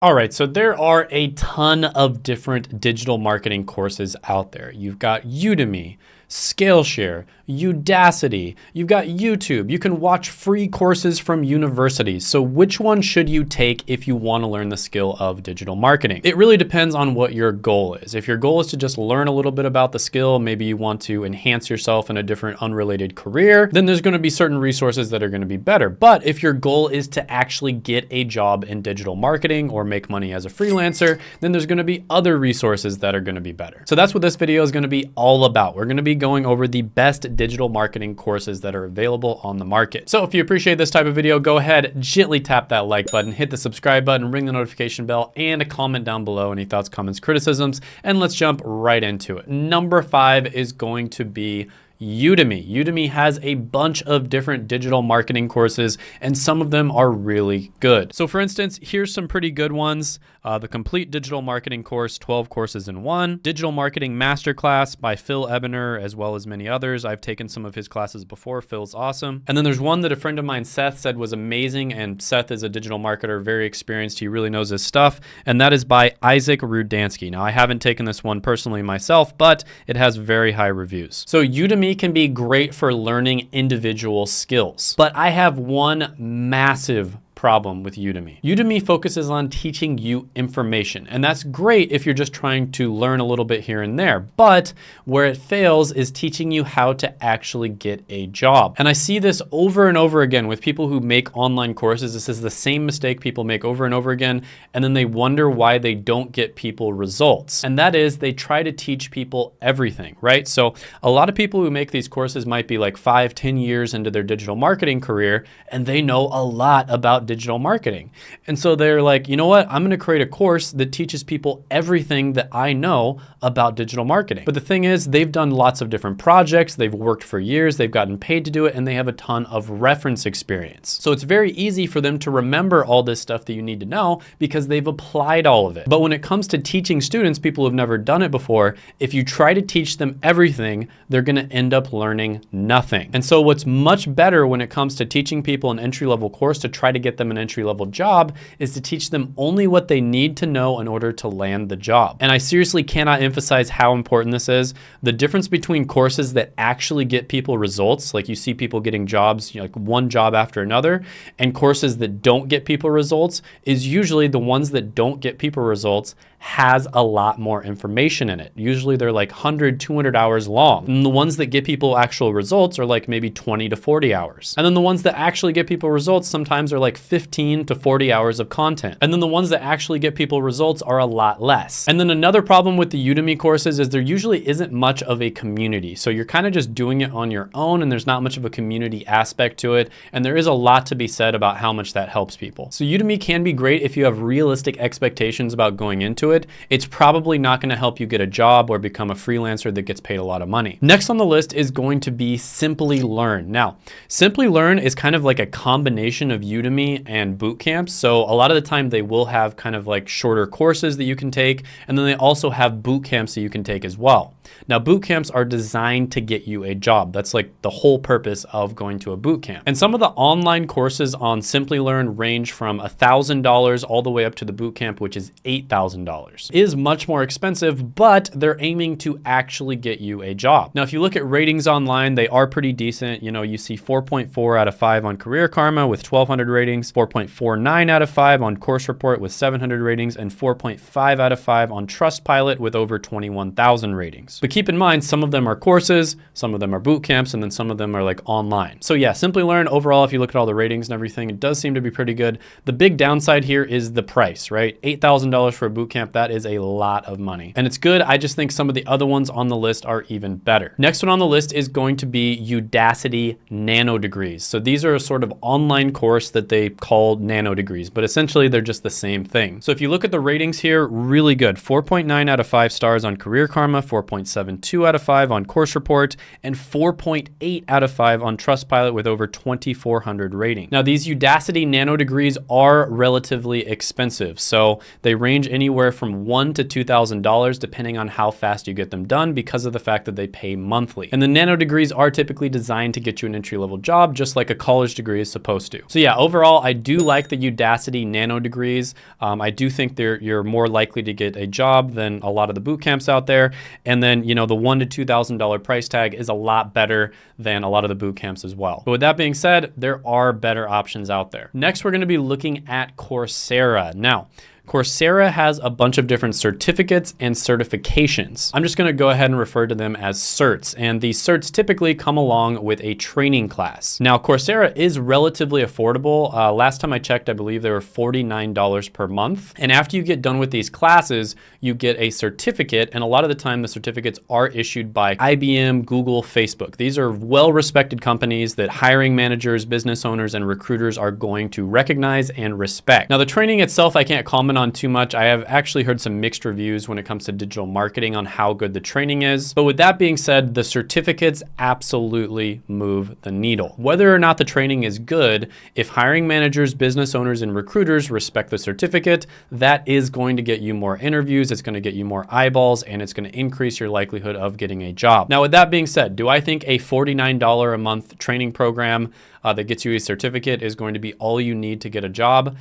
All right, so there are a ton of different digital marketing courses out there. You've got Udemy, Skillshare, Udacity, you've got YouTube. You can watch free courses from universities. So which one should you take if you want to learn the skill of digital marketing? It really depends on what your goal is. If your goal is to just learn a little bit about the skill, maybe you want to enhance yourself in a different unrelated career, then there's going to be certain resources that are going to be better. But if your goal is to actually get a job in digital marketing or make money as a freelancer, then there's going to be other resources that are going to be better. So that's what this video is going to be all about. We're going to be going over the best digital marketing courses that are available on the market. So if you appreciate this type of video, go ahead, gently tap that like button, hit the subscribe button, ring the notification bell, and a comment down below, any thoughts, comments, criticisms, and let's jump right into it. Number 5 is going to be Udemy. Udemy has a bunch of different digital marketing courses, and some of them are really good. So for instance, here's some pretty good ones. The Complete Digital Marketing Course, 12 courses in one. Digital Marketing Masterclass by Phil Ebener, as well as many others. I've taken some of his classes before. Phil's awesome. And then there's one that a friend of mine, Seth, said was amazing, and Seth is a digital marketer, very experienced. He really knows his stuff, and that is by Isaac Rudansky. Now, I haven't taken this one personally myself, but it has very high reviews. So Udemy can be great for learning individual skills, but I have one massive problem with Udemy. Udemy focuses on teaching you information, and that's great if you're just trying to learn a little bit here and there, but where it fails is teaching you how to actually get a job. And I see this over and over again with people who make online courses. This is the same mistake people make over and over again, and then they wonder why they don't get people results. And that is they try to teach people everything, right? So a lot of people who make these courses might be like 5-10 years into their digital marketing career, and they know a lot about digital marketing. And so they're like, you know what? I'm going to create a course that teaches people everything that I know about digital marketing. But the thing is, they've done lots of different projects. They've worked for years. They've gotten paid to do it, and they have a ton of reference experience. So it's very easy for them to remember all this stuff that you need to know because they've applied all of it. But when it comes to teaching students, people who've never done it before, if you try to teach them everything, they're going to end up learning nothing. And so what's much better when it comes to teaching people an entry-level course to try to get them an entry-level job is to teach them only what they need to know in order to land the job. And I seriously cannot emphasize how important this is. The difference between courses that actually get people results, like you see people getting jobs, like one job after another, and courses that don't get people results, is usually the ones that don't get people results has a lot more information in it. Usually they're like 100, 200 hours long. And the ones that get people actual results are like maybe 20 to 40 hours. And then the ones that actually get people results sometimes are like 15 to 40 hours of content. And then the ones that actually get people results are a lot less. And then another problem with the Udemy courses is there usually isn't much of a community. So you're kind of just doing it on your own, and there's not much of a community aspect to it. And there is a lot to be said about how much that helps people. So Udemy can be great if you have realistic expectations about going into it. It's probably not going to help you get a job or become a freelancer that gets paid a lot of money. Next on the list is going to be Simplilearn. Now, Simplilearn is kind of like a combination of Udemy and boot camps. So a lot of the time they will have kind of like shorter courses that you can take, and then they also have boot camps that you can take as well. Now, boot camps are designed to get you a job. That's like the whole purpose of going to a boot camp. And some of the online courses on Simplilearn range from $1,000 all the way up to the boot camp, which is $8,000. It is much more expensive, but they're aiming to actually get you a job. Now, if you look at ratings online, they are pretty decent. You know, you see 4.4 out of 5 on Career Karma with 1,200 ratings, 4.49 out of 5 on Course Report with 700 ratings, and 4.5 out of 5 on Trustpilot with over 21,000 ratings. But keep in mind, some of them are courses, some of them are boot camps, and then some of them are like online. So yeah, Simplilearn overall, if you look at all the ratings and everything, it does seem to be pretty good. The big downside here is the price, right? $8,000 for a boot camp, that is a lot of money. And it's good. I just think some of the other ones on the list are even better. Next one on the list is going to be Udacity Nano Degrees. So these are a sort of online course that they call Nano Degrees, but essentially they're just the same thing. So if you look at the ratings here, really good. 4.9 out of 5 stars on Career Karma, 4.6 4.72 out of 5 on Course Report, and 4.8 out of 5 on Trustpilot with over 2,400 ratings. Now, these Udacity nano degrees are relatively expensive, so they range anywhere from $1,000 to $2,000 depending on how fast you get them done because of the fact that they pay monthly. And the nano degrees are typically designed to get you an entry-level job, just like a college degree is supposed to. So yeah, overall, I do like the Udacity nano degrees. I do think you're more likely to get a job than a lot of the boot camps out there. And then, you know, the $1,000 to $2,000 price tag is a lot better than a lot of the boot camps as well. But with that being said, there are better options out there. Next, we're going to be looking at Coursera. Now, Coursera has a bunch of different certificates and certifications. I'm just going to go ahead and refer to them as certs, and these certs typically come along with a training class. Now, Coursera is relatively affordable. Last time I checked, I believe they were $49 per month. And after you get done with these classes, you get a certificate, and a lot of the time the certificates are issued by IBM, Google, Facebook. These are well-respected companies that hiring managers, business owners, and recruiters are going to recognize and respect. Now, the training itself, I can't comment on too much. I have actually heard some mixed reviews when it comes to digital marketing on how good the training is. But with that being said, the certificates absolutely move the needle. Whether or not the training is good, if hiring managers, business owners, and recruiters respect the certificate, that is going to get you more interviews, it's going to get you more eyeballs, and it's going to increase your likelihood of getting a job. Now, with that being said, do I think a $49 a month training program that gets you a certificate is going to be all you need to get a job?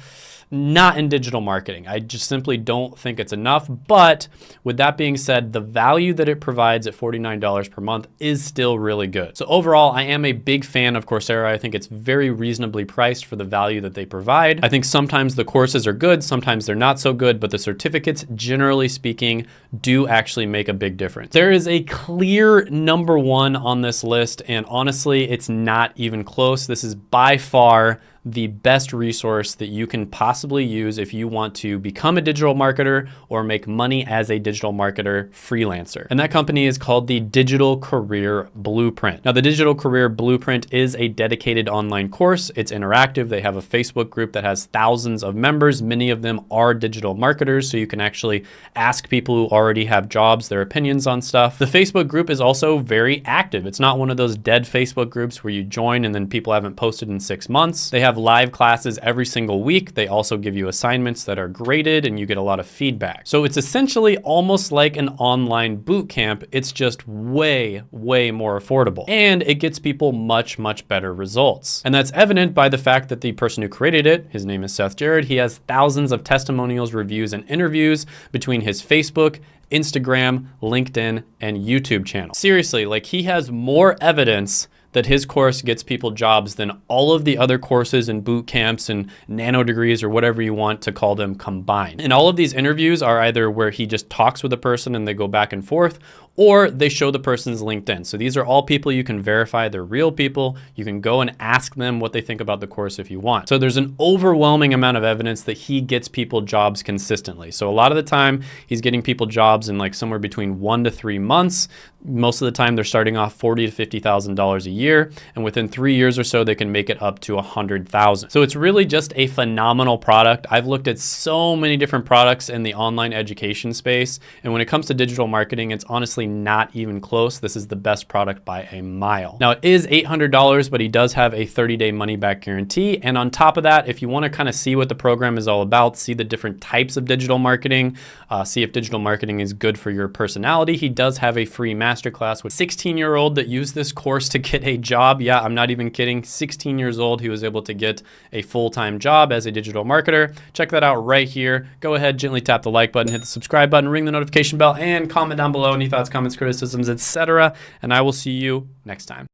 Not in digital marketing. I just simply don't think it's enough. But with that being said, the value that it provides at $49 per month is still really good. So overall, I am a big fan of Coursera. I think it's very reasonably priced for the value that they provide. I think sometimes the courses are good, sometimes they're not so good, but the certificates, generally speaking, do actually make a big difference. There is a clear number one on this list, and honestly, it's not even close. This is by far the best resource that you can possibly use if you want to become a digital marketer or make money as a digital marketer freelancer. And that company is called the Digital Career Blueprint. Now, the Digital Career Blueprint is a dedicated online course. It's interactive. They have a Facebook group that has thousands of members. Many of them are digital marketers, so you can actually ask people who already have jobs their opinions on stuff. The Facebook group is also very active. It's not one of those dead Facebook groups where you join and then people haven't posted in 6 months. They have live classes every single week. They also give you assignments that are graded and you get a lot of feedback. So it's essentially almost like an online boot camp. It's just way, way more affordable. And it gets people much, much better results. And that's evident by the fact that the person who created it, his name is Seth Jarrett, he has thousands of testimonials, reviews, and interviews between his Facebook, Instagram, LinkedIn, and YouTube channel. Seriously, like he has more evidence that his course gets people jobs than all of the other courses and boot camps and nano degrees or whatever you want to call them combined. And all of these interviews are either where he just talks with a person and they go back and forth, or they show the person's LinkedIn. So these are all people you can verify they're real people. You can go and ask them what they think about the course if you want. So there's an overwhelming amount of evidence that he gets people jobs consistently. So a lot of the time he's getting people jobs in like somewhere between 1 to 3 months. Most of the time they're starting off $40,000 to $50,000 a year. And within 3 years or so, they can make it up to $100,000. So it's really just a phenomenal product. I've looked at so many different products in the online education space. And when it comes to digital marketing, it's honestly not even close. This is the best product by a mile. Now, it is $800, but he does have a 30-day money-back guarantee. And on top of that, if you want to kind of see what the program is all about, see the different types of digital marketing, see if digital marketing is good for your personality, he does have a free masterclass with a 16-year-old that used this course to get a job. Yeah, I'm not even kidding. 16 years old, he was able to get a full-time job as a digital marketer. Check that out right here. Go ahead, gently tap the like button, hit the subscribe button, ring the notification bell, and comment down below any thoughts, comments, criticisms, etc. And I will see you next time.